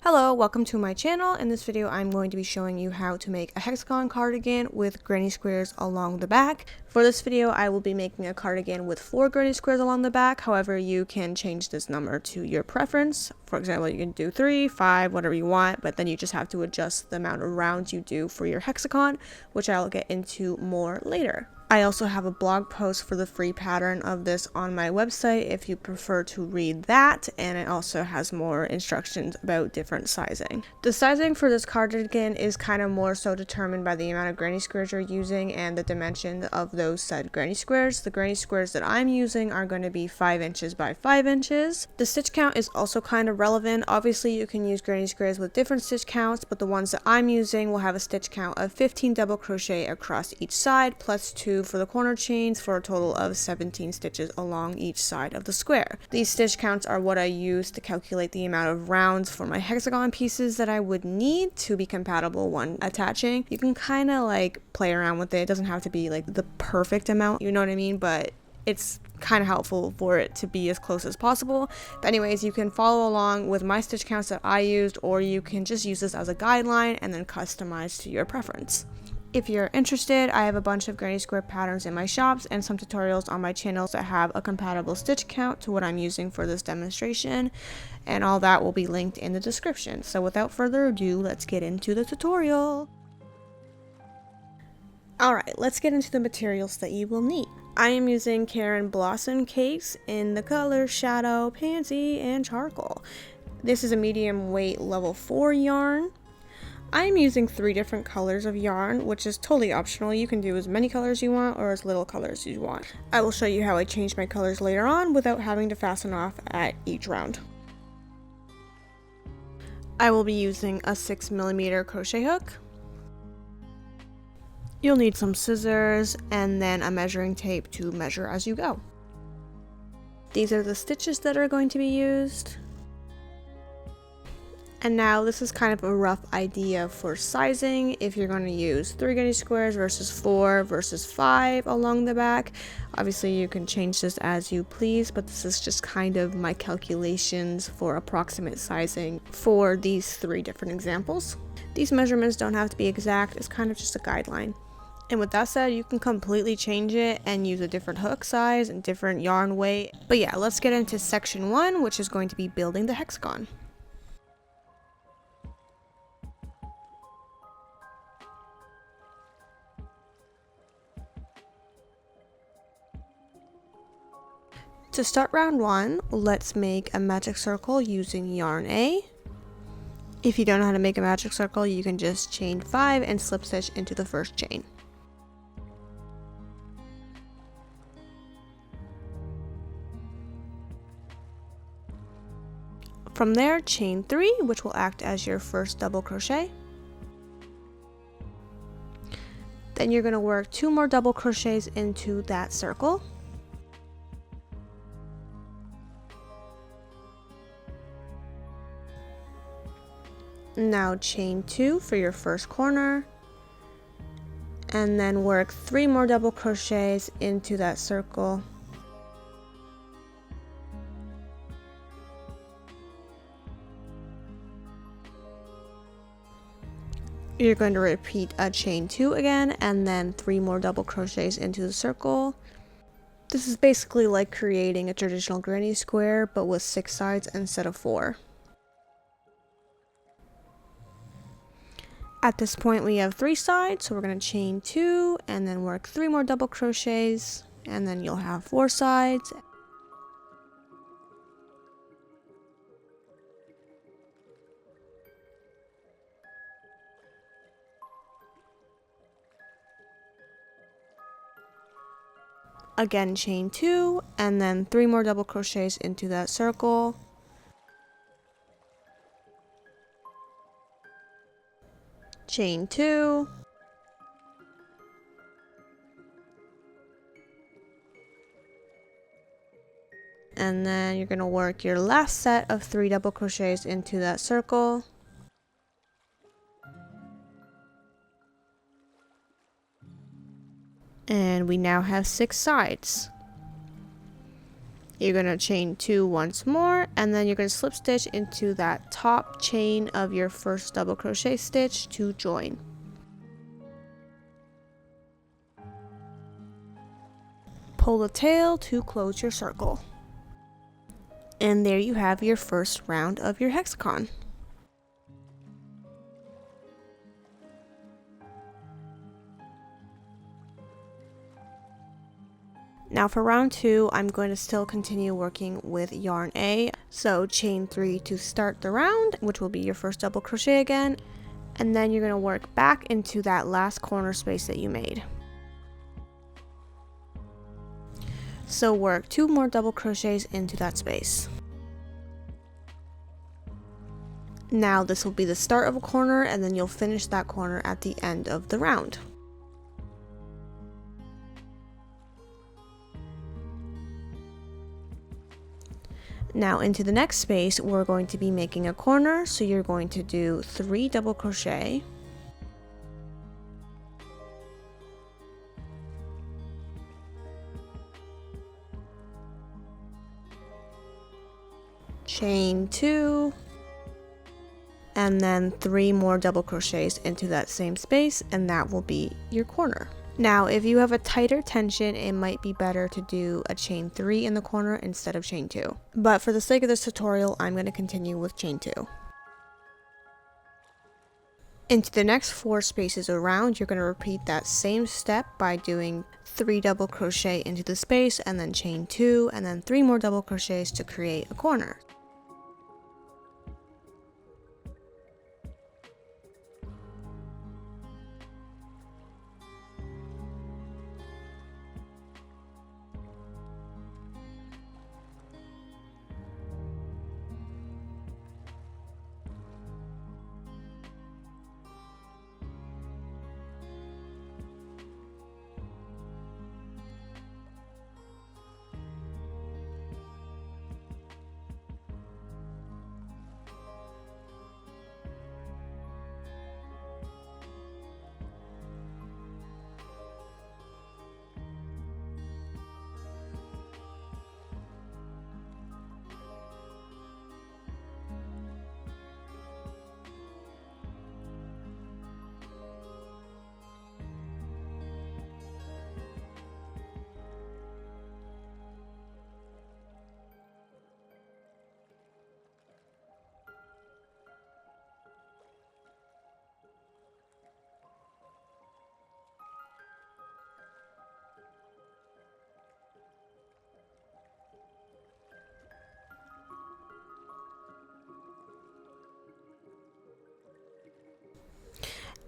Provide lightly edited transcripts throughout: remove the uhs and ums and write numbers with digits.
Hello, welcome to my channel. In this video, I'm going to be showing you how to make a hexagon cardigan with granny squares along the back. For this video, I will be making a cardigan with 4 granny squares along the back. However, you can change this number to your preference. For example, you can do 3, 5, whatever you want, but then you just have to adjust the amount of rounds you do for your hexagon, which I'll get into more later. I also have a blog post for the free pattern of this on my website if you prefer to read that, and it also has more instructions about different sizing. The sizing for this cardigan is kind of more so determined by the amount of granny squares you're using and the dimension of those said granny squares. The granny squares that I'm using are going to be 5 inches by 5 inches. The stitch count is also kind of relevant. Obviously, you can use granny squares with different stitch counts, but the ones that I'm using will have a stitch count of 15 double crochet across each side plus 2 for the corner chains for a total of 17 stitches along each side of the square. These stitch counts are what I use to calculate the amount of rounds for my hexagon pieces that I would need to be compatible when attaching. You can kind of like play around with it. It doesn't have to be like the perfect amount, you know what I mean? But it's kind of helpful for it to be as close as possible. But anyways, you can follow along with my stitch counts that I used, or you can just use this as a guideline and then customize to your preference. If you're interested, I have a bunch of granny square patterns in my shops and some tutorials on my channels that have a compatible stitch count to what I'm using for this demonstration, and all that will be linked in the description. So without further ado, let's get into the tutorial. Alright, let's get into the materials that you will need. I am using Caron Blossom Cakes in the color Shadow, Pansy, and Charcoal. This is a medium weight level 4 yarn. I'm using 3 different colors of yarn, which is totally optional. You can do as many colors you want or as little colors you want. I will show you how I change my colors later on without having to fasten off at each round. I will be using a 6mm crochet hook. You'll need some scissors and then a measuring tape to measure as you go. These are the stitches that are going to be used. And now this is kind of a rough idea for sizing if you're going to use 3 granny squares versus 4 versus 5 along the back. Obviously you can change this as you please, but this is just kind of my calculations for approximate sizing for these 3 different examples. These measurements don't have to be exact, it's kind of just a guideline. And with that said, you can completely change it and use a different hook size and different yarn weight. But yeah, let's get into section 1, which is going to be building the hexagon. To start round 1, let's make a magic circle using yarn A. If you don't know how to make a magic circle, you can just chain 5 and slip stitch into the first chain. From there, chain 3, which will act as your first double crochet. Then you're going to work 2 more double crochets into that circle. Now chain 2 for your first corner, and then work 3 more double crochets into that circle. You're going to repeat a chain 2 again, and then 3 more double crochets into the circle. This is basically like creating a traditional granny square, but with 6 sides instead of 4. At this point we have 3 sides, so we're going to chain 2 and then work 3 more double crochets, and then you'll have 4 sides. Again, chain 2 and then 3 more double crochets into that circle. Chain 2, and then you're going to work your last set of 3 double crochets into that circle. And we now have 6 sides. You're going to chain 2 once more, and then you're going to slip stitch into that top chain of your first double crochet stitch to join. Pull the tail to close your circle. And there you have your first round of your hexagon. Now for round 2, I'm going to still continue working with yarn A. So chain 3 to start the round, which will be your first double crochet again. And then you're going to work back into that last corner space that you made. So work 2 more double crochets into that space. Now this will be the start of a corner, and then you'll finish that corner at the end of the round. Now into the next space, we're going to be making a corner, so you're going to do 3 double crochet, chain 2, and then 3 more double crochets into that same space, and that will be your corner. Now if you have a tighter tension, it might be better to do a chain 3 in the corner instead of chain 2. But for the sake of this tutorial, I'm going to continue with chain 2. Into the next 4 spaces around, you're going to repeat that same step by doing 3 double crochet into the space, and then chain 2, and then 3 more double crochets to create a corner.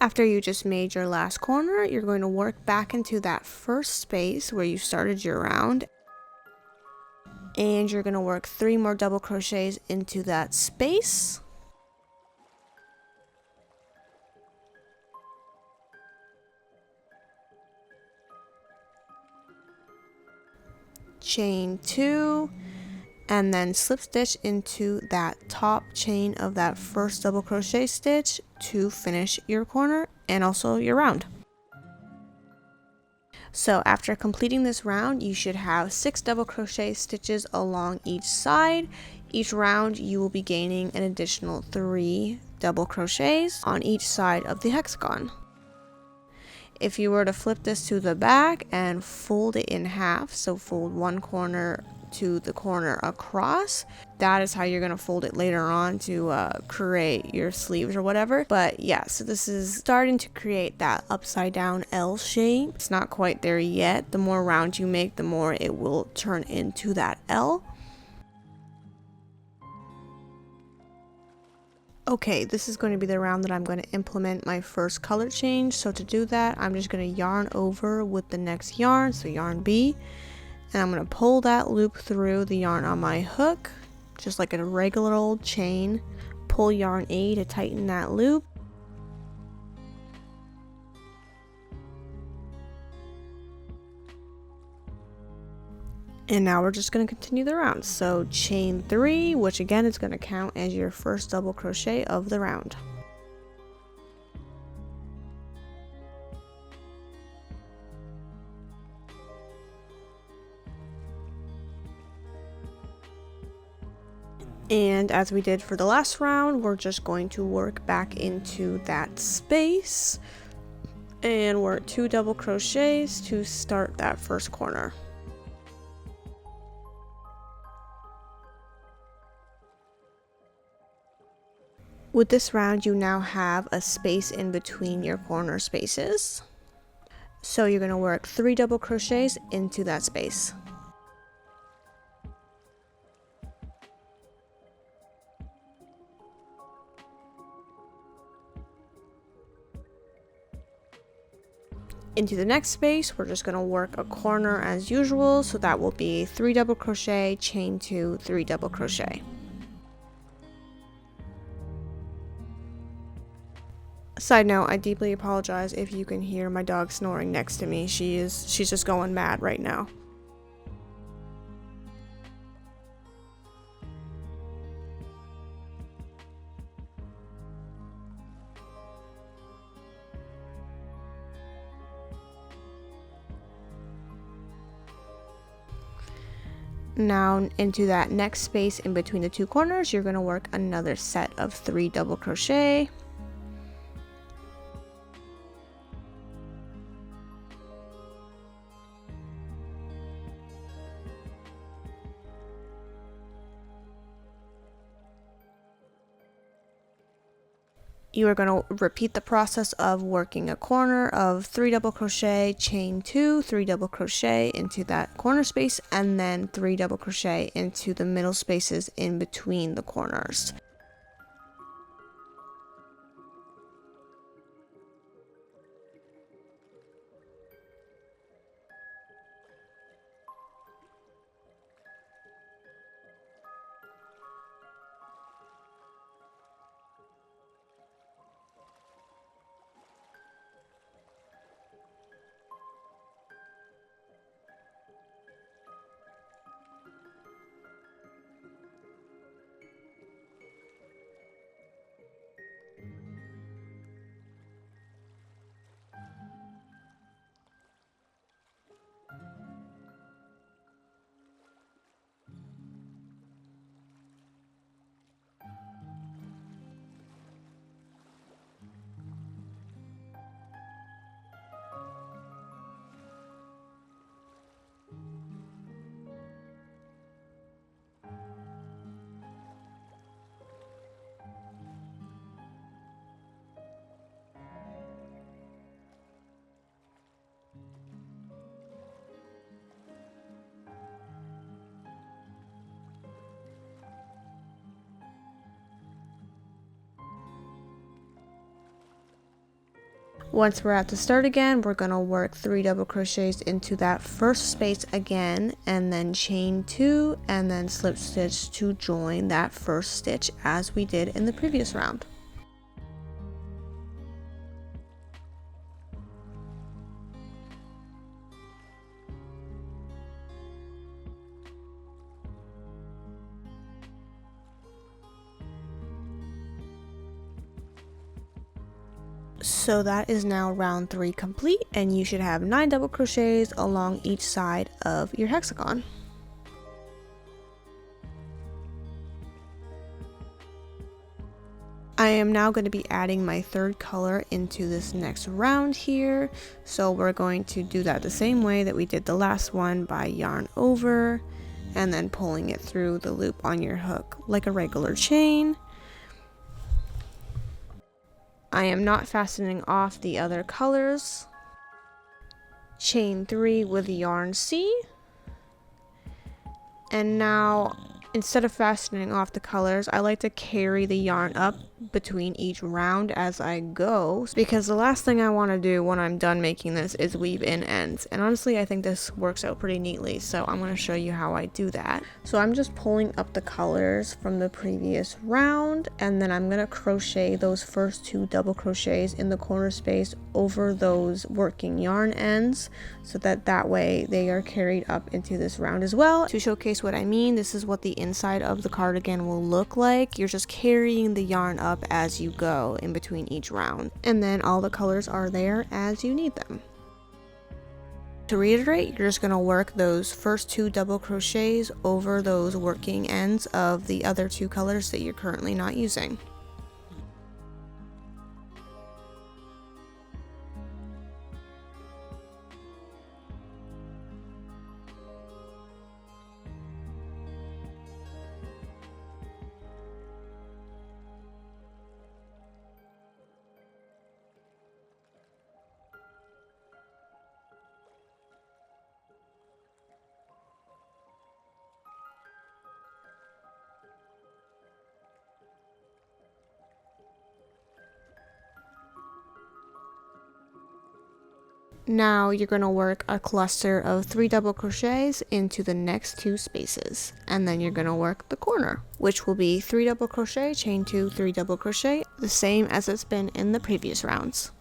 After you just made your last corner, you're going to work back into that first space where you started your round, and you're going to work 3 more double crochets into that space. Chain 2, and then slip stitch into that top chain of that first double crochet stitch to finish your corner and also your round. So after completing this round, you should have 6 double crochet stitches along each side. Each round you will be gaining an additional 3 double crochets on each side of the hexagon. If you were to flip this to the back and fold it in half, so fold one corner to the corner across, that is how you're going to fold it later on to create your sleeves or whatever. But yeah, so this is starting to create that upside down L shape. It's not quite there yet. The more round you make, the more it will turn into that L. Okay, this is going to be the round that I'm going to implement my first color change. So to do that, I'm just going to yarn over with the next yarn, so yarn B, and I'm going to pull that loop through the yarn on my hook, just like a regular old chain. Pull yarn A to tighten that loop. And now we're just going to continue the round. So chain 3, which again is going to count as your first double crochet of the round. And as we did for the last round, we're just going to work back into that space and work 2 double crochets to start that first corner. With this round, you now have a space in between your corner spaces. So you're going to work 3 double crochets into that space. Into the next space, we're just going to work a corner as usual, so that will be 3 double crochet, chain 2, 3 double crochet. Side note, I deeply apologize if you can hear my dog snoring next to me. She's just going mad right now. Now into that next space in between the 2 corners, you're going to work another set of 3 double crochet. You are going to repeat the process of working a corner of 3 double crochet, chain 2, 3 double crochet into that corner space, and then 3 double crochet into the middle spaces in between the corners. Once we're at the start again, we're going to work 3 double crochets into that first space again, and then chain 2 and then slip stitch to join that first stitch as we did in the previous round. So that is now round 3 complete, and you should have 9 double crochets along each side of your hexagon. I am now going to be adding my 3rd color into this next round here. So we're going to do that the same way that we did the last one, by yarn over and then pulling it through the loop on your hook like a regular chain. I am not fastening off the other colors. Chain 3 with yarn C. And now, instead of fastening off the colors, I like to carry the yarn up between each round as I go, because the last thing I want to do when I'm done making this is weave in ends, and honestly I think this works out pretty neatly, so I'm going to show you how I do that. So I'm just pulling up the colors from the previous round, and then I'm going to crochet those first 2 double crochets in the corner space over those working yarn ends, so that way they are carried up into this round as well. To showcase what I mean, this is what the inside of the cardigan will look like. You're just carrying the yarn up as you go in between each round, and then all the colors are there as you need them. To reiterate, you're just going to work those first 2 double crochets over those working ends of the other 2 colors that you're currently not using. Now you're going to work a cluster of 3 double crochets into the next 2 spaces, and then you're going to work the corner, which will be 3 double crochet, chain 2, 3 double crochet, the same as it's been in the previous rounds.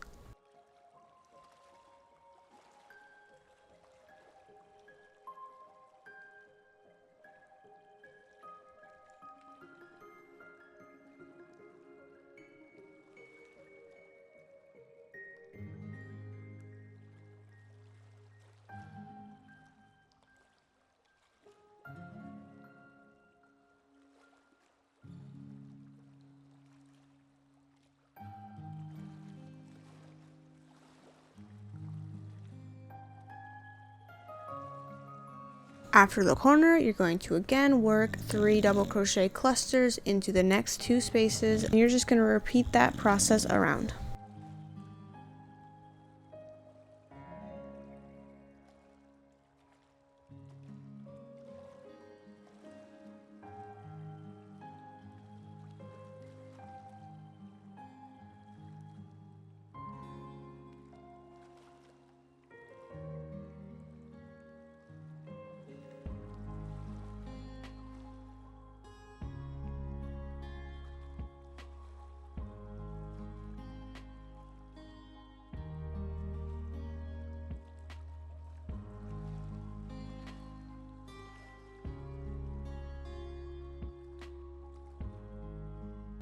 After the corner, you're going to again work 3 double crochet clusters into the next 2 spaces, and you're just going to repeat that process around.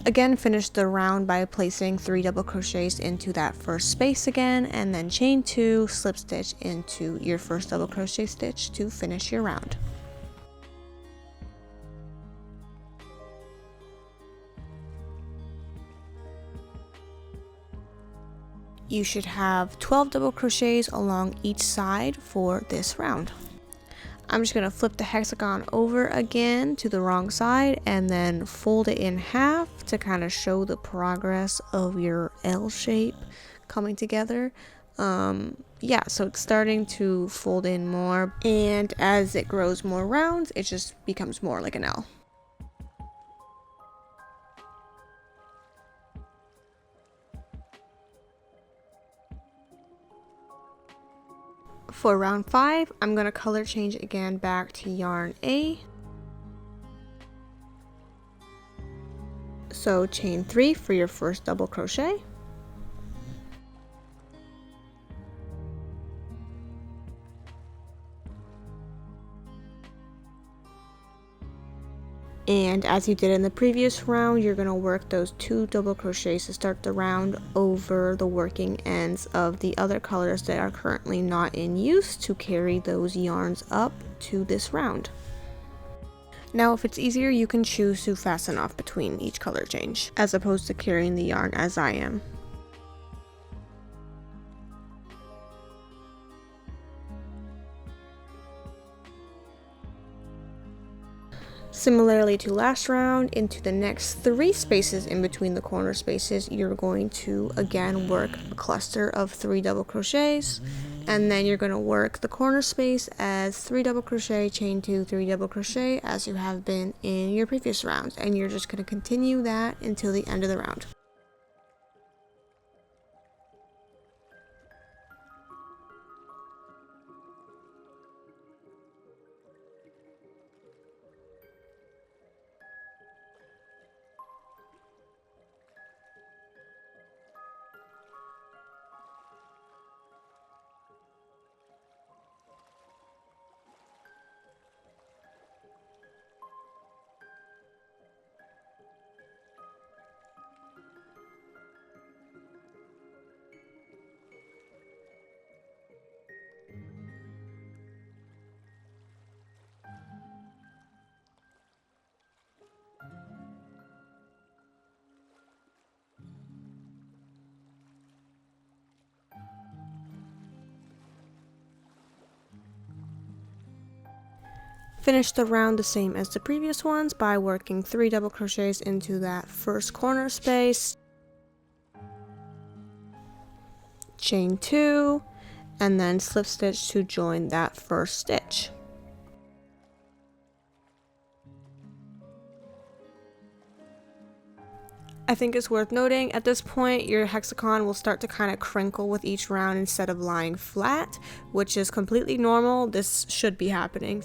Again, finish the round by placing 3 double crochets into that first space again, and then chain 2, slip stitch into your first double crochet stitch to finish your round. You should have 12 double crochets along each side for this round. I'm just going to flip the hexagon over again to the wrong side and then fold it in half to kind of show the progress of your L shape coming together. Yeah, so it's starting to fold in more, and as it grows more rounds, it just becomes more like an L. For round 5, I'm going to color change again back to yarn A. So chain 3 for your first double crochet. And as you did in the previous round, you're going to work those 2 double crochets to start the round over the working ends of the other colors that are currently not in use to carry those yarns up to this round. Now if it's easier, you can choose to fasten off between each color change, as opposed to carrying the yarn as I am. Similarly to last round, into the next 3 spaces in between the corner spaces, you're going to again work a cluster of 3 double crochets, and then you're going to work the corner space as 3 double crochet, chain 2, 3 double crochet as you have been in your previous rounds, and you're just going to continue that until the end of the round. Finish the round the same as the previous ones by working 3 double crochets into that first corner space, chain 2, and then slip stitch to join that first stitch. I think it's worth noting, at this point your hexagon will start to kind of crinkle with each round instead of lying flat, which is completely normal. This should be happening.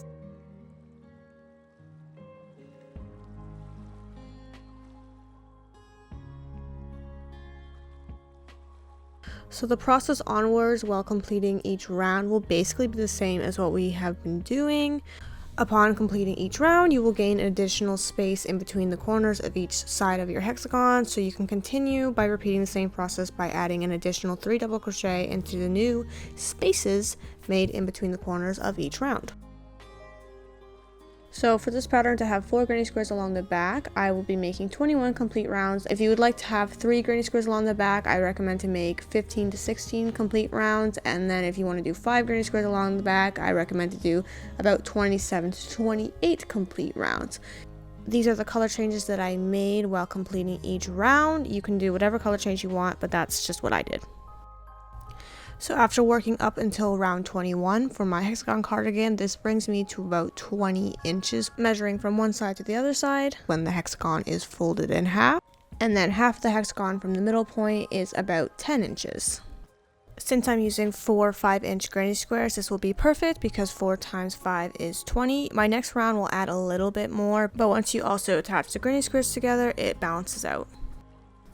So the process onwards while completing each round will basically be the same as what we have been doing. Upon completing each round, you will gain an additional space in between the corners of each side of your hexagon, so you can continue by repeating the same process by adding an additional 3 double crochet into the new spaces made in between the corners of each round. So for this pattern to have 4 granny squares along the back, I will be making 21 complete rounds. If you would like to have 3 granny squares along the back, I recommend to make 15 to 16 complete rounds. And then if you want to do 5 granny squares along the back, I recommend to do about 27 to 28 complete rounds. These are the color changes that I made while completing each round. You can do whatever color change you want, but that's just what I did. So after working up until round 21 for my hexagon cardigan, this brings me to about 20 inches, measuring from one side to the other side when the hexagon is folded in half. And then half the hexagon from the middle point is about 10 inches. Since I'm using 4 5-inch granny squares, this will be perfect because 4 times 5 is 20. My next round will add a little bit more, but once you also attach the granny squares together, it balances out.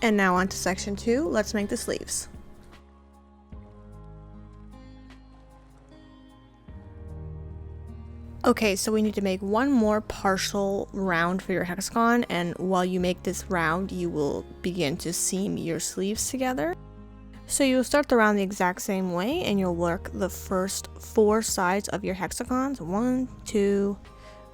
And now on to section 2, let's make the sleeves. Okay, so we need to make one more partial round for your hexagon, and while you make this round, you will begin to seam your sleeves together. So you'll start the round the exact same way, and you'll work the first 4 sides of your hexagons, 1, 2,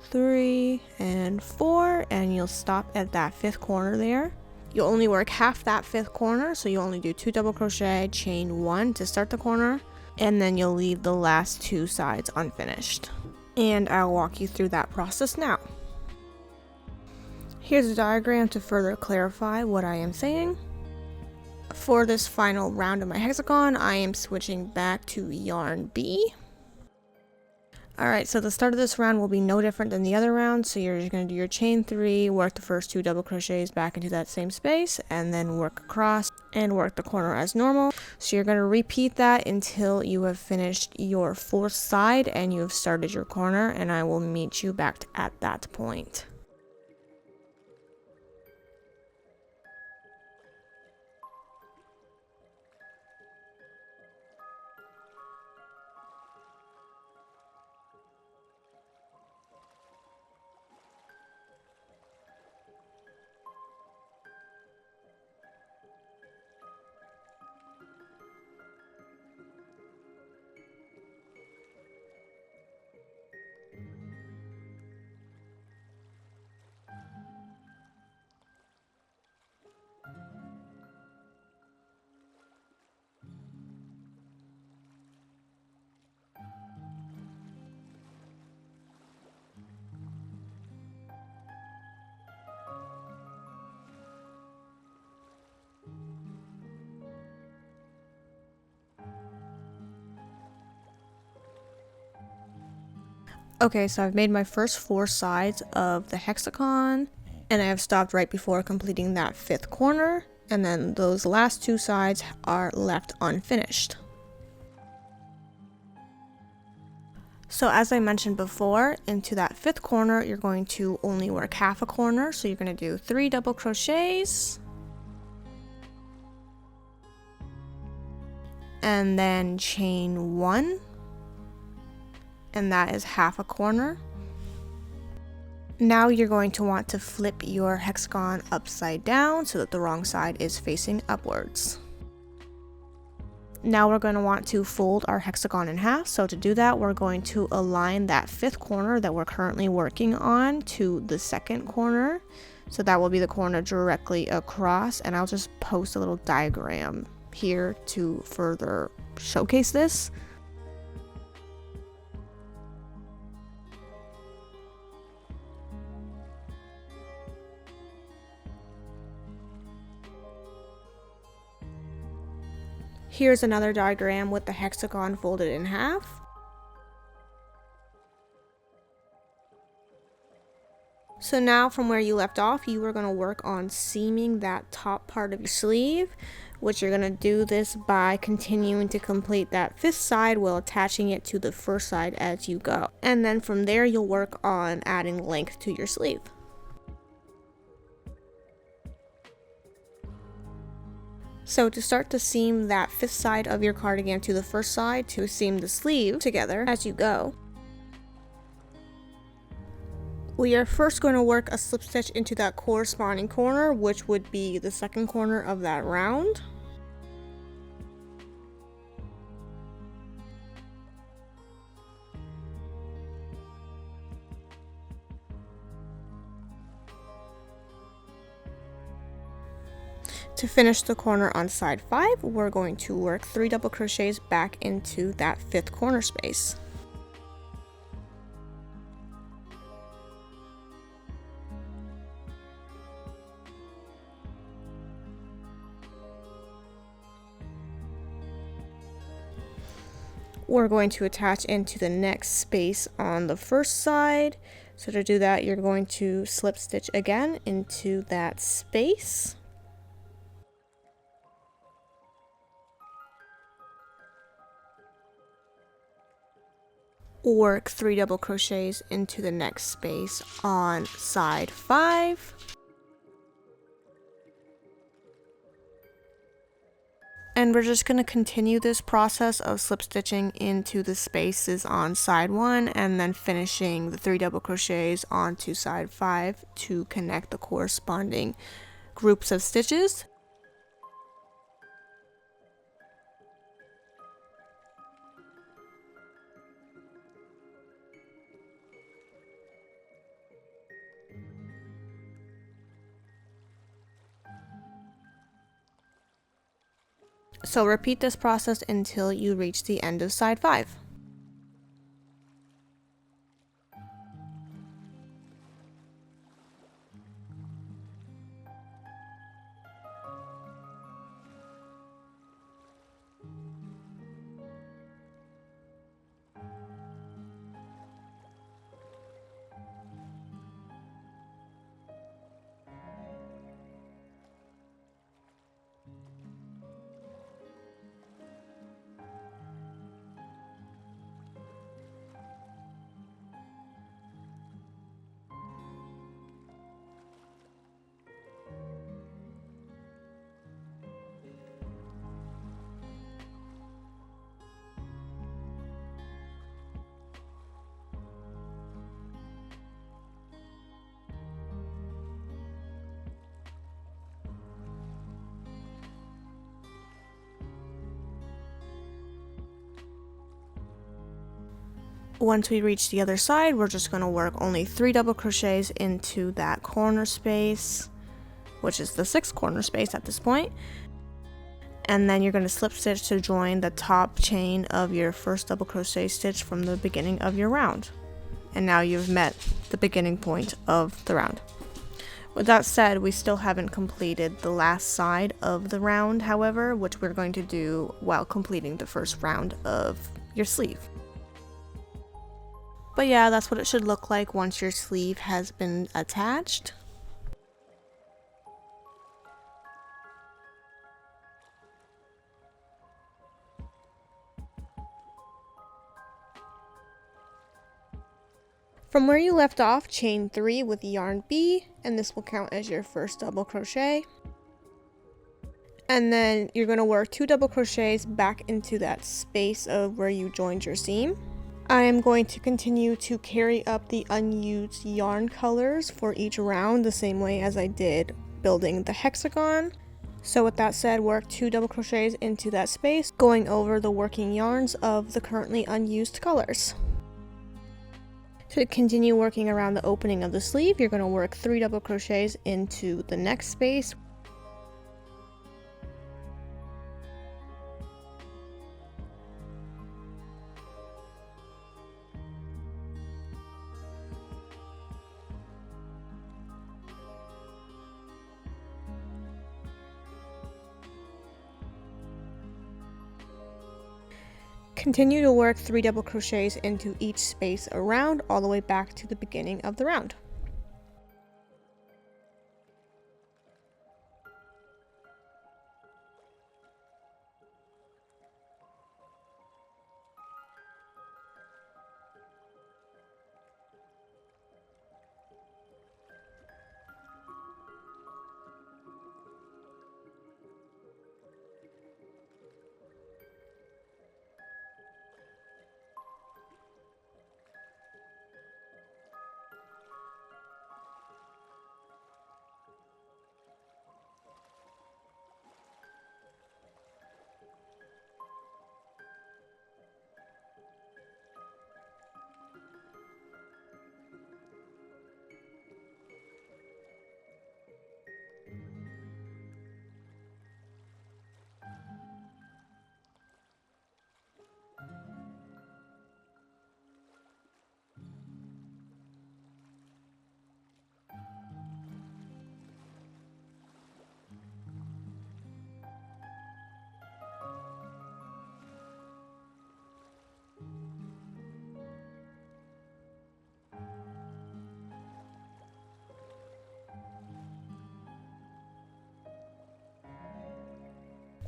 3, and 4, and you'll stop at that 5th corner there. You'll only work half that 5th corner, so you'll only do 2 double crochet, chain 1 to start the corner, and then you'll leave the last 2 sides unfinished. And I'll walk you through that process now. Here's a diagram to further clarify what I am saying. For this final round of my hexagon, I am switching back to yarn B. Alright, so the start of this round will be no different than the other round, so you're just going to do your chain 3, work the first 2 double crochets back into that same space, and then work across and work the corner as normal. So you're going to repeat that until you have finished your 4th side and you have started your corner, and I will meet you back at that point. Okay, so I've made my first 4 sides of the hexagon, and I have stopped right before completing that 5th corner, and then those last 2 sides are left unfinished. So as I mentioned before, into that 5th corner, you're going to only work half a corner, so you're going to do 3 double crochets, and then chain 1. And that is half a corner. Now you're going to want to flip your hexagon upside down so that the wrong side is facing upwards. Now we're going to want to fold our hexagon in half. So to do that, we're going to align that 5th corner that we're currently working on to the 2nd corner. So that will be the corner directly across, and I'll just post a little diagram here to further showcase this. Here's another diagram with the hexagon folded in half. So now from where you left off, you are going to work on seaming that top part of your sleeve, which you're going to do this by continuing to complete that 5th side while attaching it to the 1st side as you go. And then from there, you'll work on adding length to your sleeve. So to start to seam that 5th side of your cardigan to the 1st side to seam the sleeve together as you go, we are first going to work a slip stitch into that corresponding corner, which would be the 2nd corner of that round. To finish the corner on side 5, we're going to work 3 double crochets back into that 5th corner space. We're going to attach into the next space on the 1st side. So to do that, you're going to slip stitch again into that space. Work 3 double crochets into the next space on side 5. And we're just going to continue this process of slip stitching into the spaces on side 1 and then finishing the 3 double crochets onto side 5 to connect the corresponding groups of stitches. So repeat this process until you reach the end of side 5. Once we reach the other side, we're just going to work only 3 double crochets into that corner space, which is the 6th corner space at this point. And then you're going to slip stitch to join the top chain of your 1st double crochet stitch from the beginning of your round. And now you've met the beginning point of the round. With that said, we still haven't completed the last side of the round, however, which we're going to do while completing the 1st round of your sleeve. But yeah, that's what it should look like once your sleeve has been attached. From where you left off, chain 3 with yarn B, and this will count as your 1st double crochet. And then you're going to work 2 double crochets back into that space of where you joined your seam. I am going to continue to carry up the unused yarn colors for each round the same way as I did building the hexagon. So with that said, work 2 double crochets into that space, going over the working yarns of the currently unused colors. To continue working around the opening of the sleeve, you're going to work 3 double crochets into the next space. Continue to work 3 double crochets into each space around all the way back to the beginning of the round.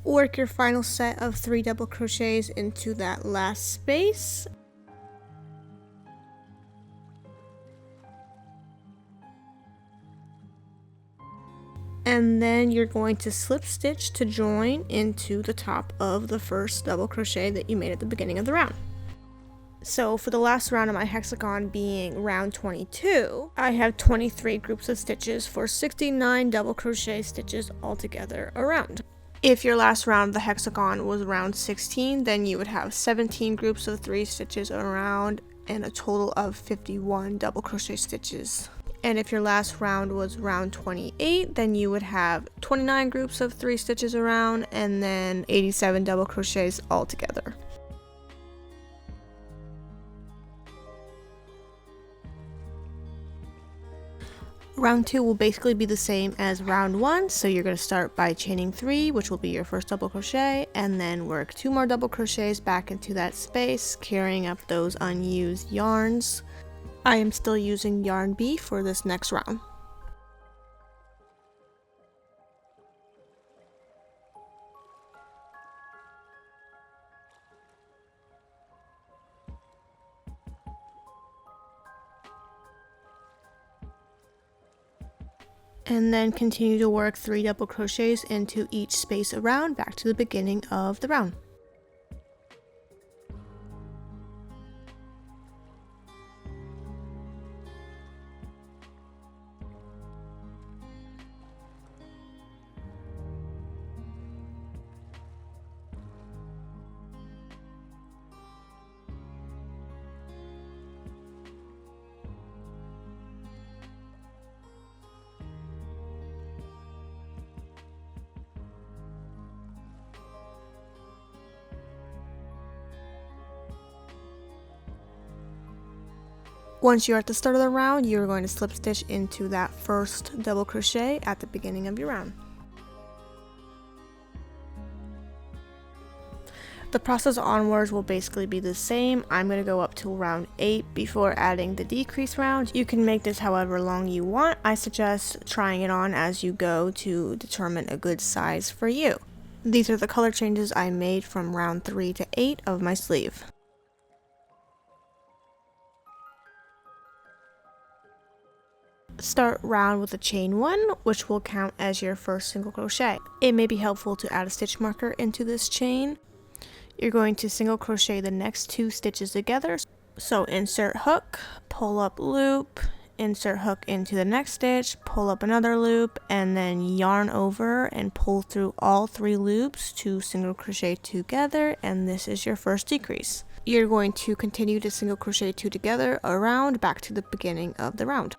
Work your final set of 3 double crochets into that last space. And then you're going to slip stitch to join into the top of the first double crochet that you made at the beginning of the round. So for the last round of my hexagon being round 22, I have 23 groups of stitches for 69 double crochet stitches altogether around. If your last round of the hexagon was round 16, then you would have 17 groups of 3 stitches around and a total of 51 double crochet stitches. And if your last round was round 28, then you would have 29 groups of 3 stitches around and then 87 double crochets altogether. Round 2 will basically be the same as round 1, so you're going to start by chaining 3, which will be your first double crochet, and then work 2 more double crochets back into that space, carrying up those unused yarns. I am still using yarn B for this next round. And then continue to work 3 double crochets into each space around back to the beginning of the round. Once you're at the start of the round, you're going to slip stitch into that first double crochet at the beginning of your round. The process onwards will basically be the same. I'm going to go up to round 8 before adding the decrease round. You can make this however long you want. I suggest trying it on as you go to determine a good size for you. These are the color changes I made from round 3 to 8 of my sleeve. Start round with a chain 1, which will count as your first single crochet. It may be helpful to add a stitch marker into this chain. You're going to single crochet the next 2 stitches together. So insert hook, pull up loop, insert hook into the next stitch, pull up another loop, and then yarn over and pull through all 3 loops to single crochet together, and this is your first decrease. You're going to continue to single crochet 2 together around back to the beginning of the round.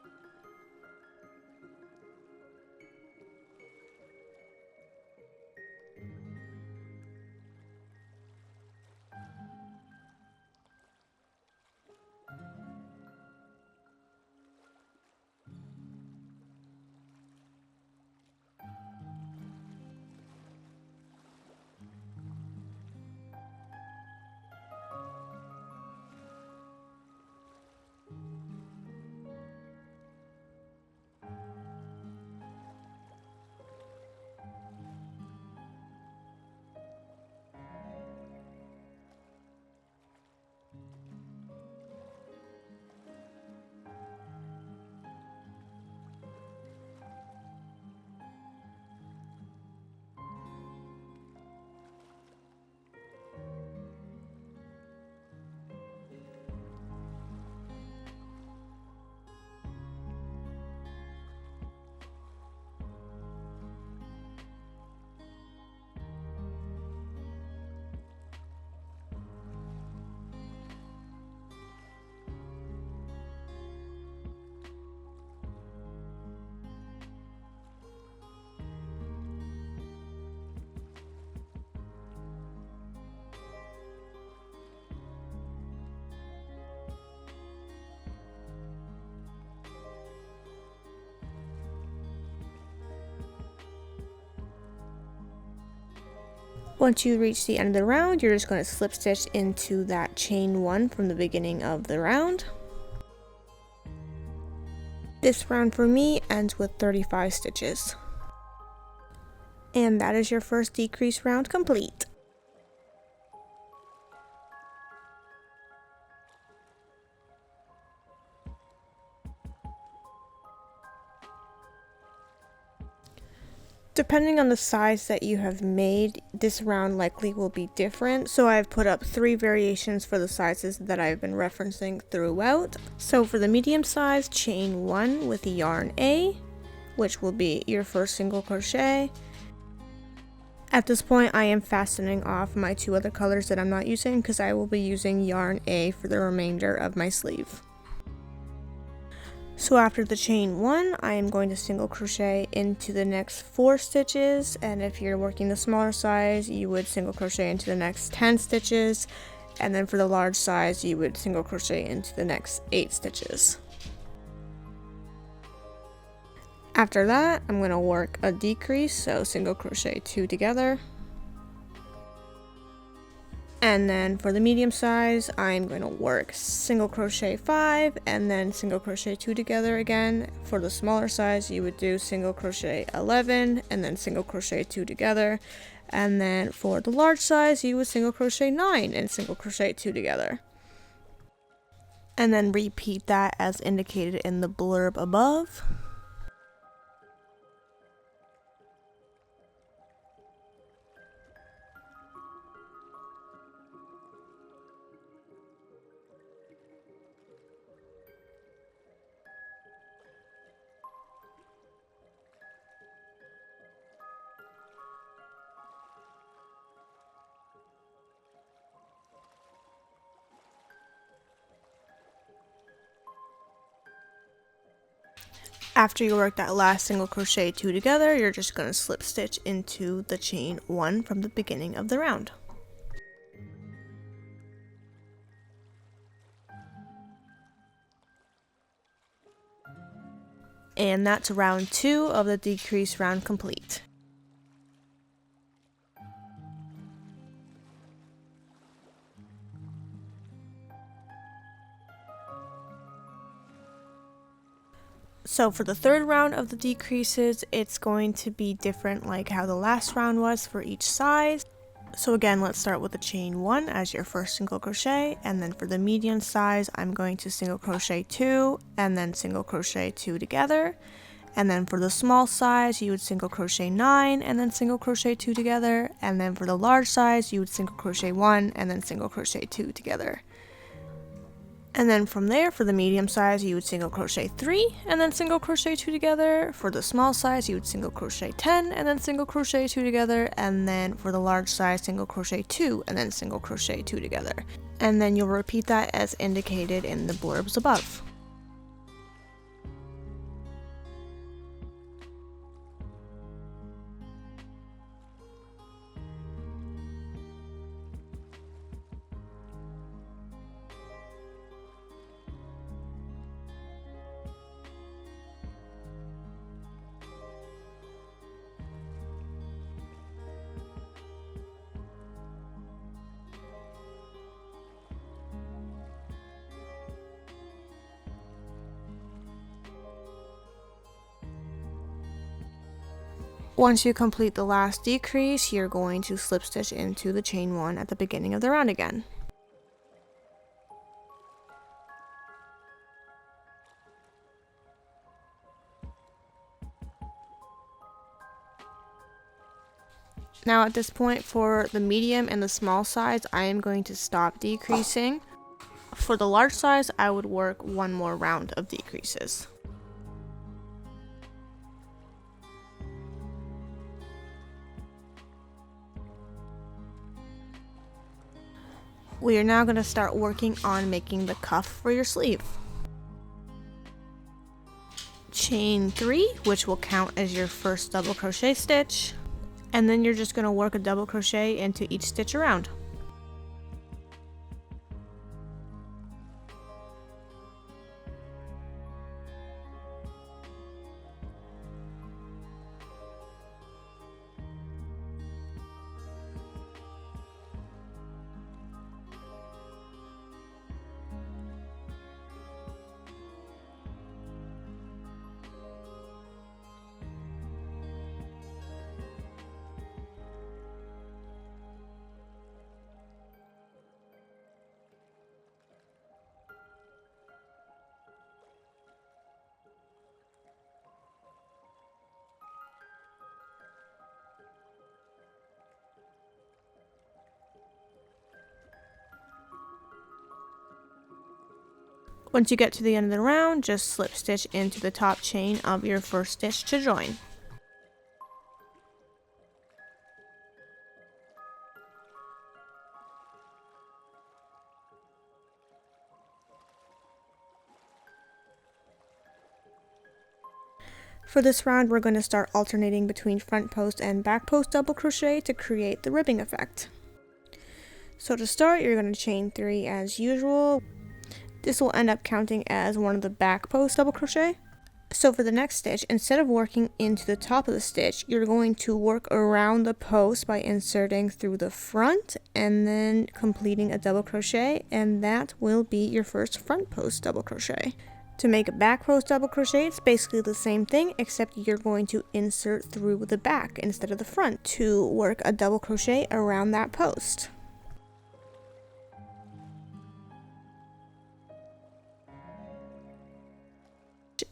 Once you reach the end of the round, you're just going to slip stitch into that chain 1 from the beginning of the round. This round for me ends with 35 stitches. And that is your first decrease round complete. Depending on the size that you have made, this round likely will be different, so I've put up 3 variations for the sizes that I've been referencing throughout. So for the medium size, chain 1 with the yarn A, which will be your first single crochet. At this point, I am fastening off my 2 other colors that I'm not using because I will be using yarn A for the remainder of my sleeve. So after the chain 1, I am going to single crochet into the next 4 stitches, and if you're working the smaller size, you would single crochet into the next 10 stitches, and then for the large size, you would single crochet into the next 8 stitches. After that, I'm going to work a decrease, so single crochet 2 together. And then for the medium size, I'm going to work single crochet 5 and then single crochet 2 together again. For the smaller size, you would do single crochet 11 and then single crochet 2 together. And then for the large size, you would single crochet 9 and single crochet 2 together. And then repeat that as indicated in the blurb above. After you work that last single crochet 2 together, you're just going to slip stitch into the chain 1 from the beginning of the round. And that's round 2 of the decrease round complete. So for the third round of the decreases, it's going to be different like how the last round was for each size. So again, let's start with the chain 1 as your first single crochet, and then for the medium size, I'm going to single crochet 2 and then single crochet 2 together. And then for the small size, you would single crochet 9 and then single crochet 2 together. And then for the large size, you would single crochet 1 and then single crochet 2 together. And then from there, for the medium size, you would single crochet 3 and then single crochet 2 together. For the small size, you would single crochet 10 and then single crochet 2 together. And then for the large size, single crochet 2 and then single crochet 2 together. And then you'll repeat that as indicated in the blurbs above. Once you complete the last decrease, you're going to slip stitch into the chain 1 at the beginning of the round again. Now at this point, for the medium and the small size, I am going to stop decreasing. For the large size, I would work one more round of decreases. We are now going to start working on making the cuff for your sleeve. Chain 3, which will count as your first double crochet stitch, and then you're just going to work a double crochet into each stitch around. Once you get to the end of the round, just slip stitch into the top chain of your first stitch to join. For this round, we're going to start alternating between front post and back post double crochet to create the ribbing effect. So to start, you're going to chain 3 as usual. This will end up counting as one of the back post double crochet. So for the next stitch, instead of working into the top of the stitch, you're going to work around the post by inserting through the front and then completing a double crochet, and that will be your first front post double crochet. To make a back post double crochet, it's basically the same thing, except you're going to insert through the back instead of the front to work a double crochet around that post.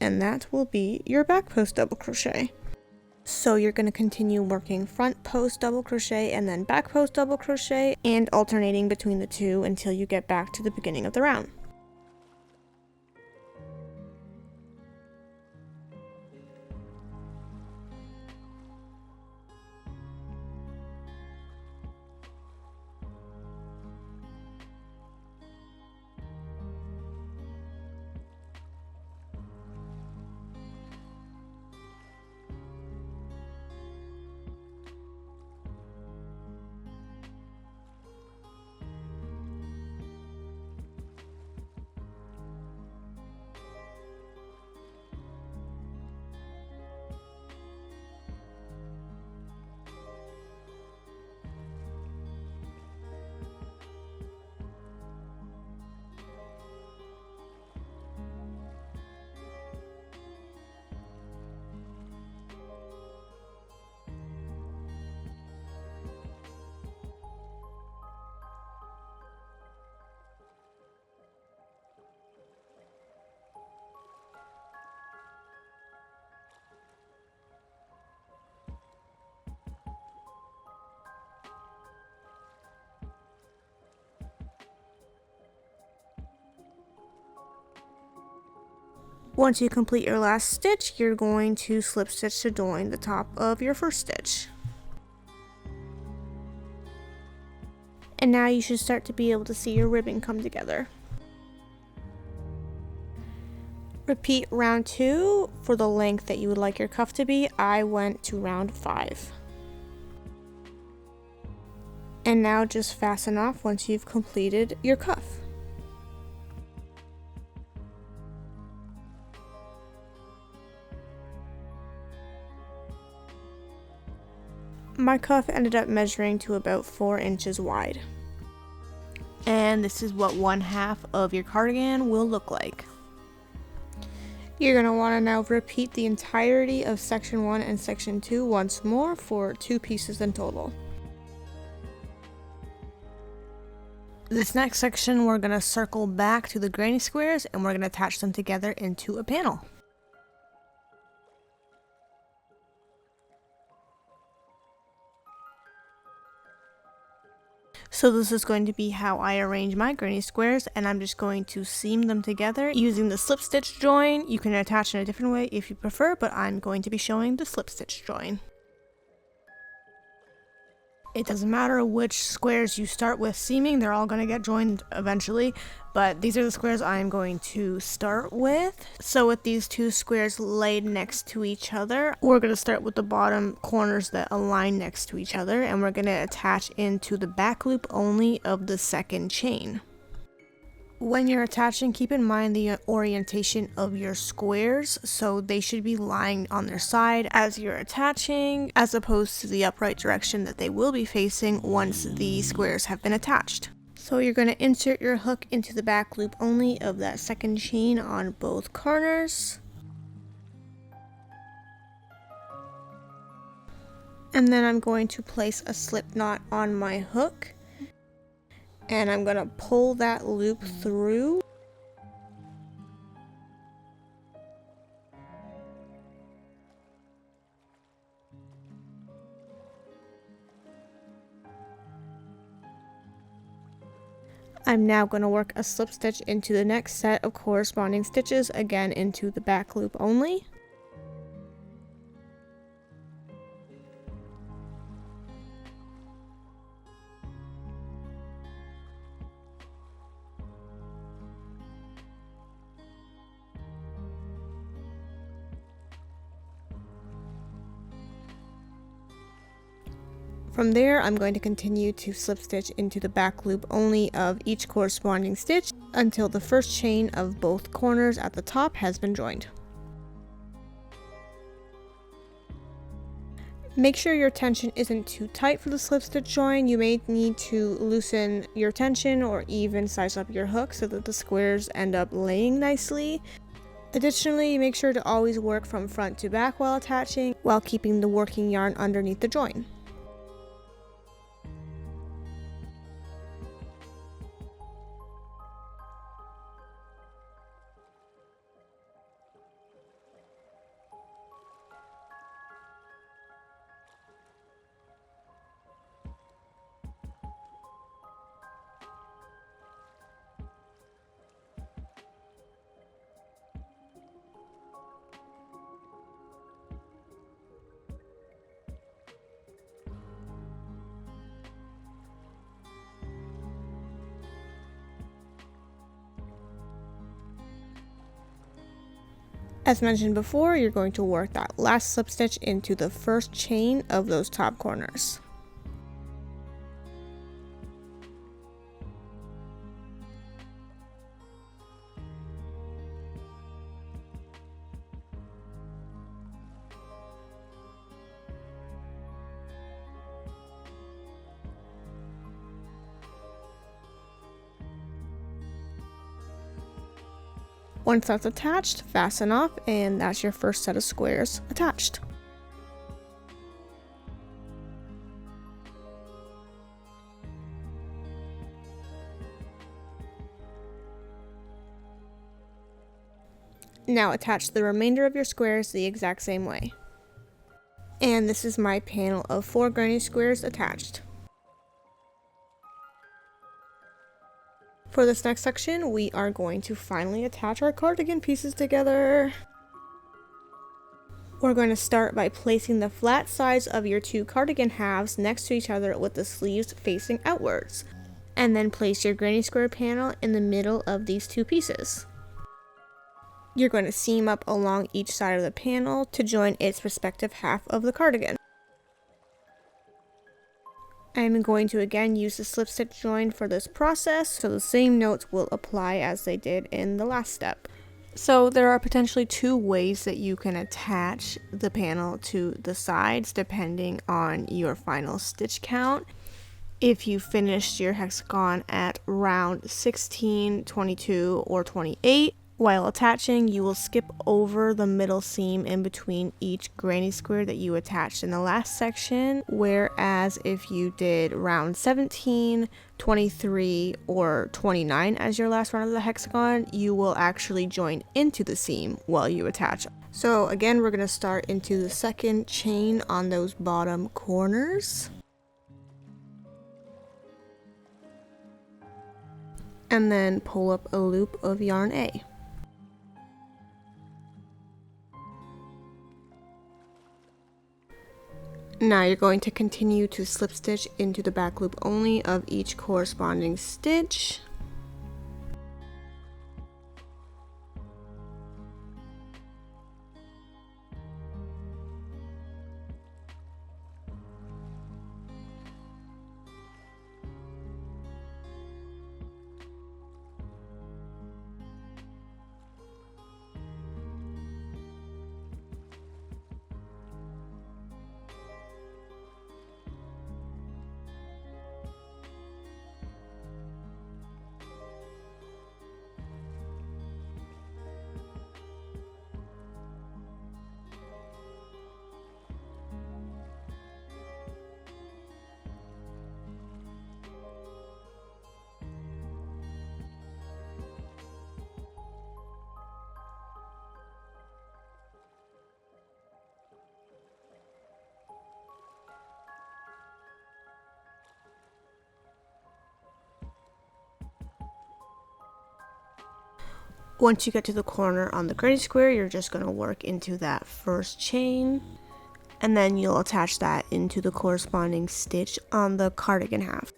And that will be your back post double crochet. So you're going to continue working front post double crochet and then back post double crochet and alternating between the two until you get back to the beginning of the round. Once you complete your last stitch, you're going to slip stitch to join the top of your first stitch. And now you should start to be able to see your ribbon come together. Repeat round 2 for the length that you would like your cuff to be. I went to round 5. And now just fasten off once you've completed your cuff. My cuff ended up measuring to about 4 inches wide. And this is what 1/2 of your cardigan will look like. You're going to want to now repeat the entirety of section 1 and section 2 once more for 2 pieces in total. This next section, we're going to circle back to the granny squares and we're going to attach them together into a panel. So this is going to be how I arrange my granny squares, and I'm just going to seam them together using the slip stitch join. You can attach in a different way if you prefer, but I'm going to be showing the slip stitch join. It doesn't matter which squares you start with seaming, they're all going to get joined eventually, but these are the squares I'm going to start with. So with these 2 squares laid next to each other, we're going to start with the bottom corners that align next to each other, and we're going to attach into the back loop only of the second chain. When you're attaching, keep in mind the orientation of your squares, so they should be lying on their side as you're attaching, as opposed to the upright direction that they will be facing once the squares have been attached. So you're going to insert your hook into the back loop only of that second chain on both corners. And then I'm going to place a slip knot on my hook. And I'm going to pull that loop through. I'm now going to work a slip stitch into the next set of corresponding stitches, again into the back loop only. From there, I'm going to continue to slip stitch into the back loop only of each corresponding stitch until the first chain of both corners at the top has been joined. Make sure your tension isn't too tight for the slip stitch join. You may need to loosen your tension or even size up your hook so that the squares end up laying nicely. Additionally, make sure to always work from front to back while attaching, while keeping the working yarn underneath the join. As mentioned before, you're going to work that last slip stitch into the first chain of those top corners. Once that's attached, fasten off, and that's your first set of squares attached. Now attach the remainder of your squares the exact same way. And this is my panel of 4 granny squares attached. For this next section, we are going to finally attach our cardigan pieces together. We're going to start by placing the flat sides of your 2 cardigan halves next to each other with the sleeves facing outwards. And then place your granny square panel in the middle of these 2 pieces. You're going to seam up along each side of the panel to join its respective half of the cardigan. I'm going to again use the slip stitch join for this process, so the same notes will apply as they did in the last step. So there are potentially 2 ways that you can attach the panel to the sides depending on your final stitch count. If you finished your hexagon at round 16, 22, or 28, while attaching, you will skip over the middle seam in between each granny square that you attached in the last section, whereas if you did round 17, 23, or 29 as your last round of the hexagon, you will actually join into the seam while you attach. So again, we're going to start into the second chain on those bottom corners. And then pull up a loop of yarn A. Now you're going to continue to slip stitch into the back loop only of each corresponding stitch. Once you get to the corner on the granny square, you're just going to work into that first chain, and then you'll attach that into the corresponding stitch on the cardigan half.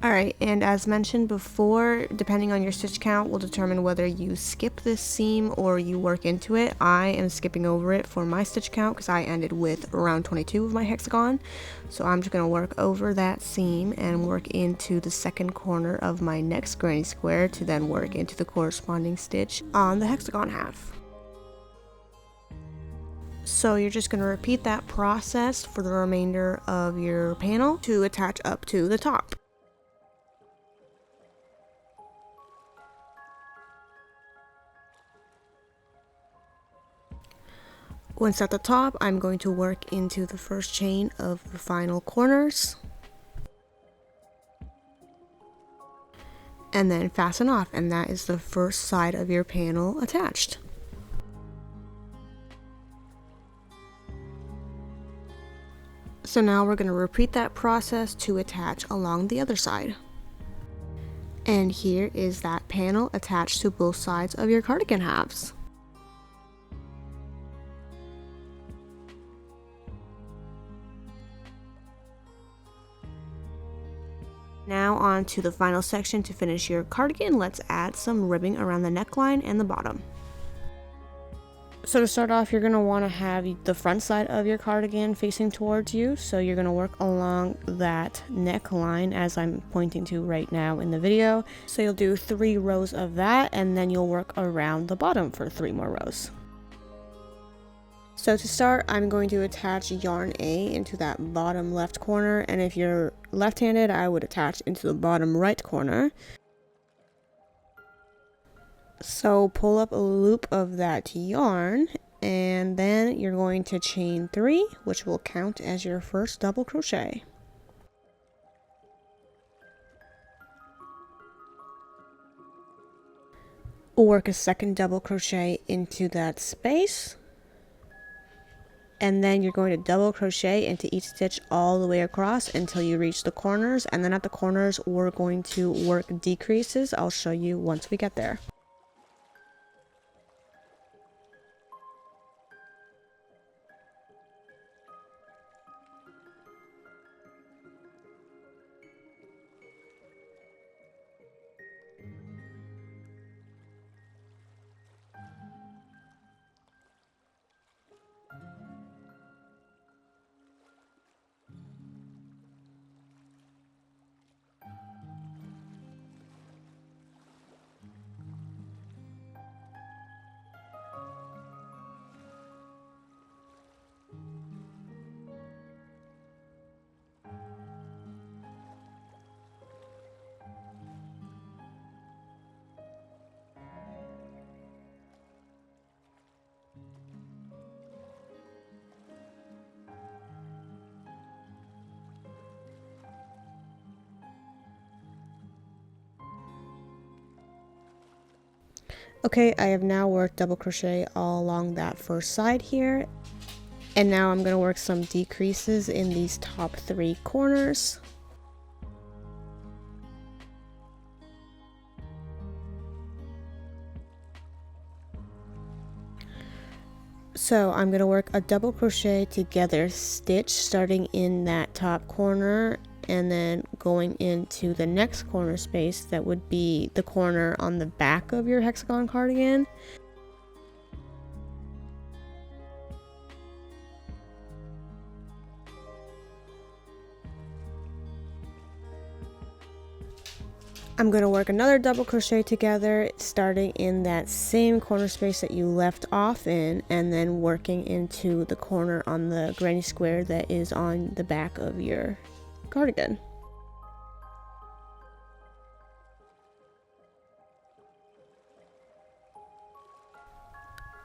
Alright, and as mentioned before, depending on your stitch count will determine whether you skip this seam or you work into it. I am skipping over it for my stitch count because I ended with around 22 of my hexagon. So I'm just going to work over that seam and work into the second corner of my next granny square to then work into the corresponding stitch on the hexagon half. So you're just going to repeat that process for the remainder of your panel to attach up to the top. Once at the top, I'm going to work into the first chain of the final corners and then fasten off, and that is the first side of your panel attached. So now we're going to repeat that process to attach along the other side. And here is that panel attached to both sides of your cardigan halves. Now on to the final section to finish your cardigan. Let's add some ribbing around the neckline and the bottom. So to start off, you're going to want to have the front side of your cardigan facing towards you. So you're going to work along that neckline as I'm pointing to right now in the video. So you'll do 3 rows of that, and then you'll work around the bottom for 3 more rows. So to start, I'm going to attach yarn A into that bottom left corner, and if you're left-handed, I would attach into the bottom right corner. So pull up a loop of that yarn, and then you're going to chain 3, which will count as your first double crochet. Work a second double crochet into that space. And then you're going to double crochet into each stitch all the way across until you reach the corners, and then at the corners we're going to work decreases. I'll show you once we get there. Okay, I have now worked double crochet all along that first side here, and now I'm going to work some decreases in these top 3 corners. So I'm going to work a double crochet together stitch starting in that top corner and then going into the next corner space that would be the corner on the back of your hexagon cardigan. I'm going to work another double crochet together starting in that same corner space that you left off in, and then working into the corner on the granny square that is on the back of your cardigan.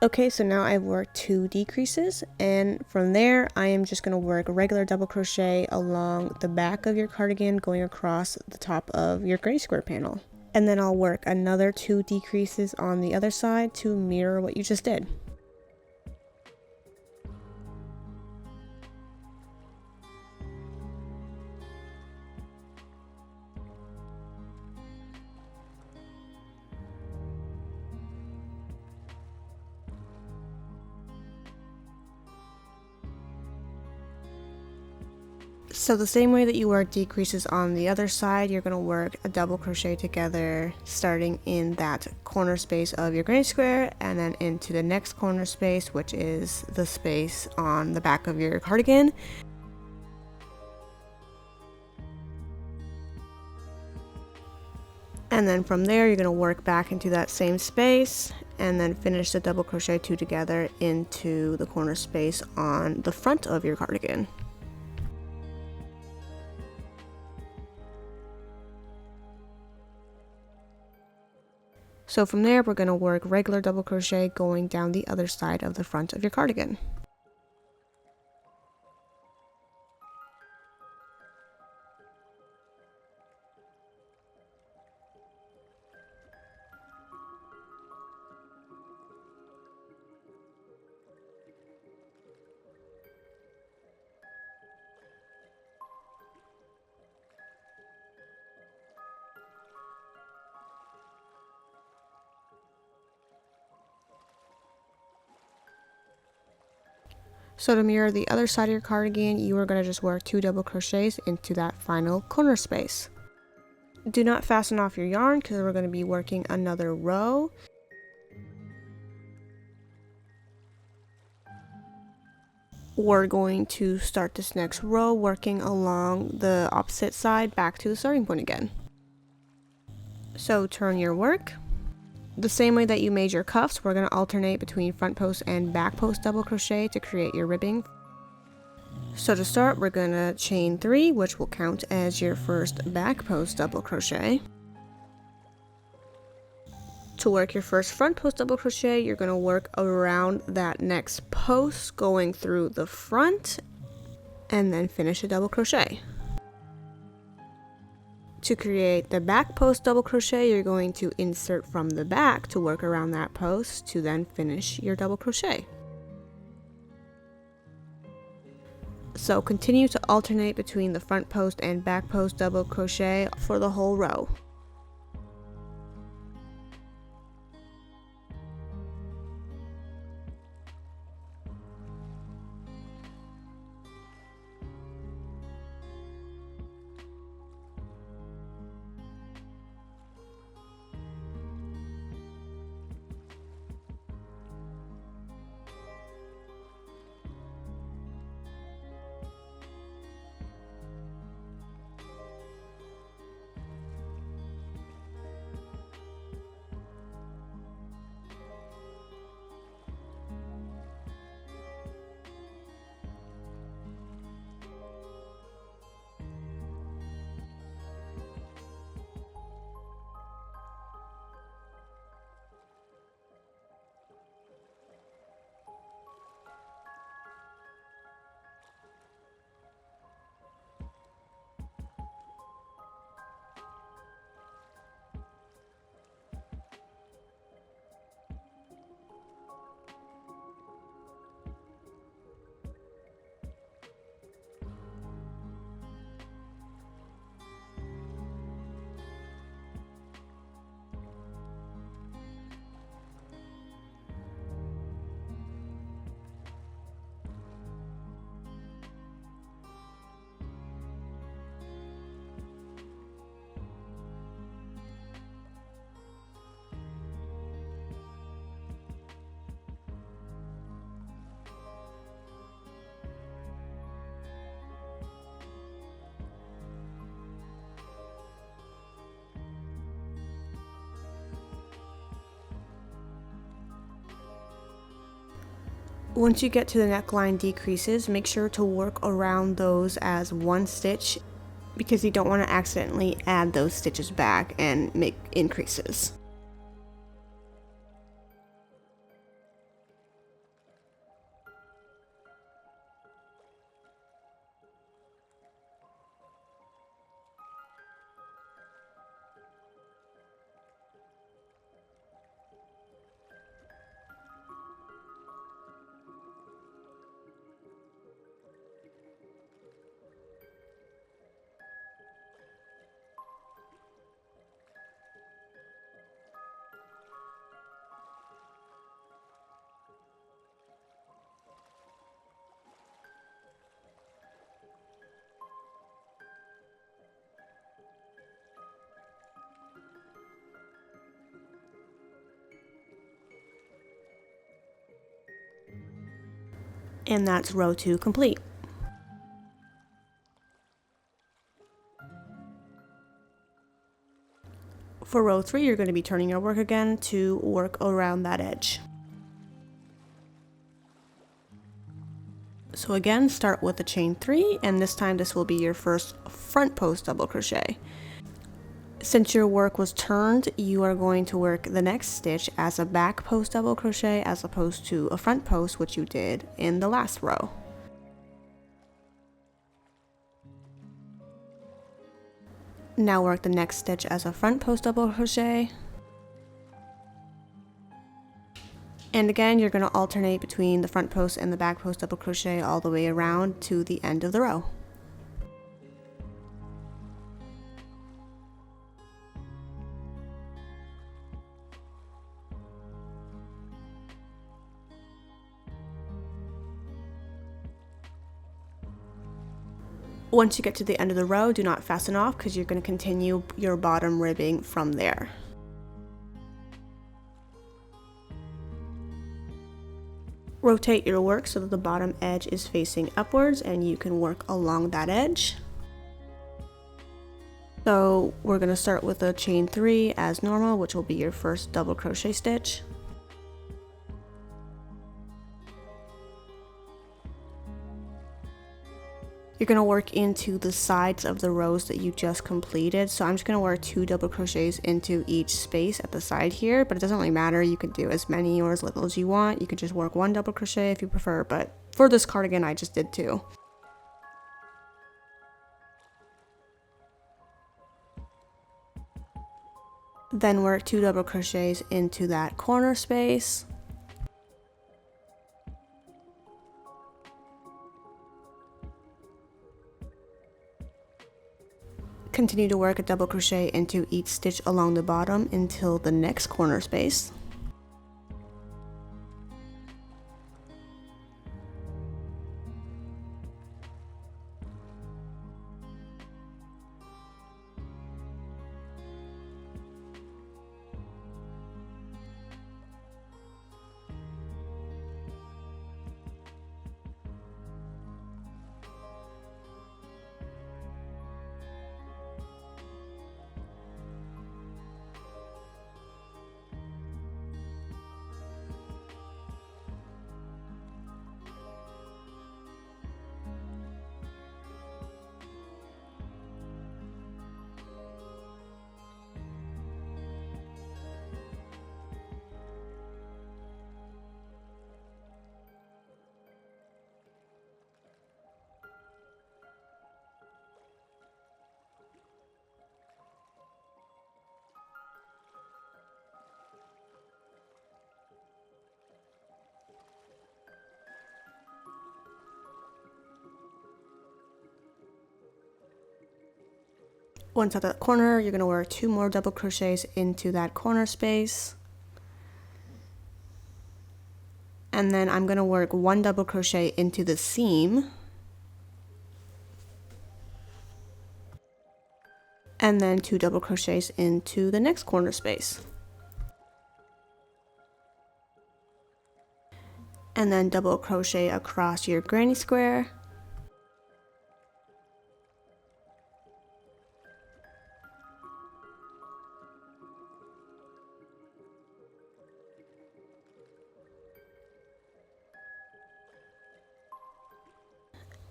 Okay, so now I've worked 2 decreases, and from there I am just going to work a regular double crochet along the back of your cardigan going across the top of your granny square panel. And then I'll work another 2 decreases on the other side to mirror what you just did. So the same way that you work decreases on the other side, you're going to work a double crochet together starting in that corner space of your granny square and then into the next corner space, which is the space on the back of your cardigan. And then from there you're going to work back into that same space and then finish the double crochet 2 together into the corner space on the front of your cardigan. So from there, we're going to work regular double crochet going down the other side of the front of your cardigan. So to mirror the other side of your cardigan, you are going to just work 2 double crochets into that final corner space. Do not fasten off your yarn because we're going to be working another row. We're going to start this next row working along the opposite side back to the starting point again. So turn your work. The same way that you made your cuffs, we're going to alternate between front post and back post double crochet to create your ribbing. So to start, we're going to chain 3, which will count as your first back post double crochet. To work your first front post double crochet, you're going to work around that next post going through the front and then finish a double crochet. To create the back post double crochet, you're going to insert from the back to work around that post to then finish your double crochet. So continue to alternate between the front post and back post double crochet for the whole row. Once you get to the neckline decreases, make sure to work around those as one stitch because you don't want to accidentally add those stitches back and make increases. And that's row 2 complete. For row 3, you're going to be turning your work again to work around that edge. So again, start with the chain 3, and this time this will be your first front post double crochet. Since your work was turned, you are going to work the next stitch as a back post double crochet as opposed to a front post, which you did in the last row. Now work the next stitch as a front post double crochet. And again, you're going to alternate between the front post and the back post double crochet all the way around to the end of the row. Once you get to the end of the row, do not fasten off because you're going to continue your bottom ribbing from there. Rotate your work so that the bottom edge is facing upwards and you can work along that edge. So we're going to start with a chain 3 as normal, which will be your first double crochet stitch. You're going to work into the sides of the rows that you just completed. So I'm just going to work 2 double crochets into each space at the side here, but it doesn't really matter. You can do as many or as little as you want. You could just work 1 double crochet if you prefer, but for this cardigan I just did 2. Then work 2 double crochets into that corner space. Continue to work a double crochet into each stitch along the bottom until the next corner space. Once at the corner, you're going to work 2 more double crochets into that corner space. And then I'm going to work 1 double crochet into the seam. And then 2 double crochets into the next corner space. And then double crochet across your granny square.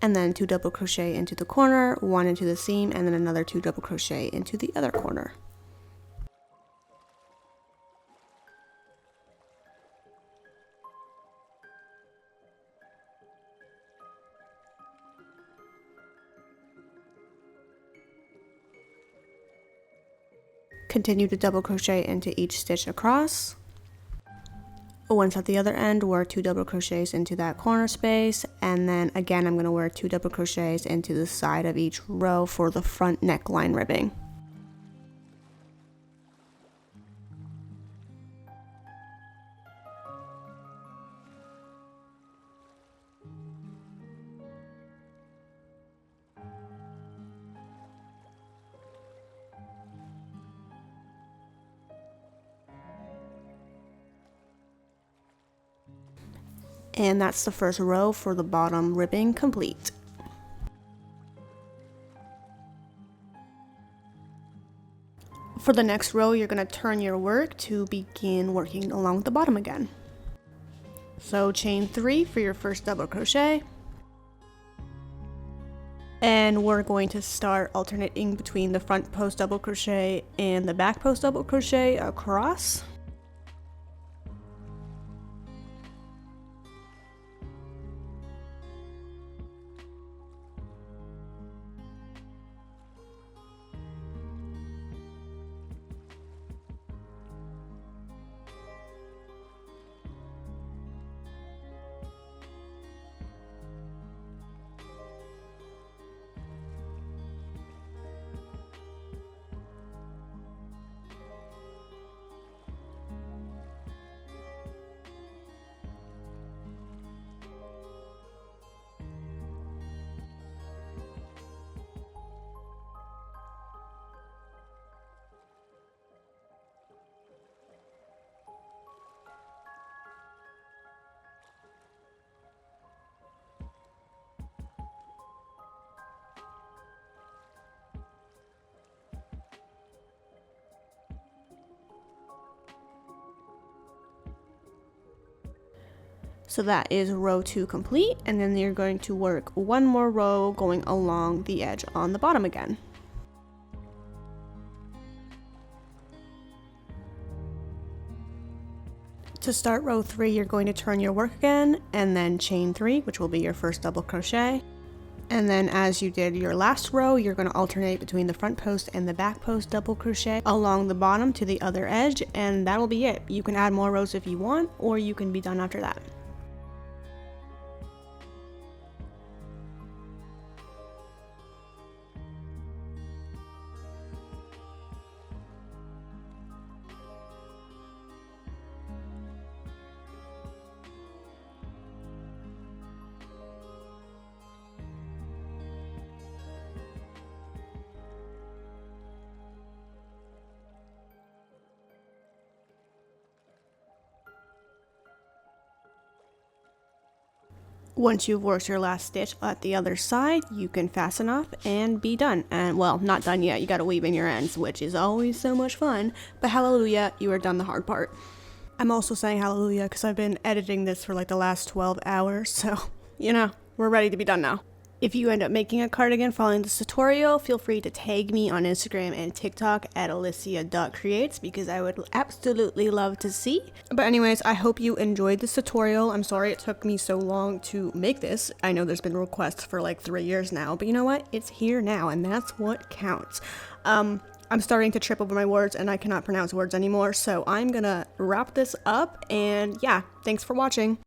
And then 2 double crochet into the corner, 1 into the seam, and then another 2 double crochet into the other corner. Continue to double crochet into each stitch across. Once at the other end, work 2 double crochets into that corner space, and then again I'm going to work 2 double crochets into the side of each row for the front neckline ribbing. And that's the first row for the bottom ribbing complete. For the next row, you're going to turn your work to begin working along the bottom again. So chain 3 for your first double crochet. And we're going to start alternating between the front post double crochet and the back post double crochet across. So that is row 2 complete, and then you're going to work one more row going along the edge on the bottom again. To start row 3, you're going to turn your work again and then chain 3, which will be your first double crochet. And then as you did your last row, you're going to alternate between the front post and the back post double crochet along the bottom to the other edge, and that'll be it. You can add more rows if you want, or you can be done after that. Once you've worked your last stitch at the other side, you can fasten up and be done. And well, not done yet, you gotta weave in your ends, which is always so much fun, but hallelujah, you are done the hard part. I'm also saying hallelujah because I've been editing this for like the last 12 hours, so you know, we're ready to be done now. If you end up making a cardigan following this tutorial, feel free to tag me on Instagram and TikTok at alyssia.creates because I would absolutely love to see. But anyways, I hope you enjoyed this tutorial. I'm sorry it took me so long to make this. I know there's been requests for like 3 years now, but you know what? It's here now and that's what counts. I'm starting to trip over my words and I cannot pronounce words anymore, so I'm gonna wrap this up and yeah, thanks for watching.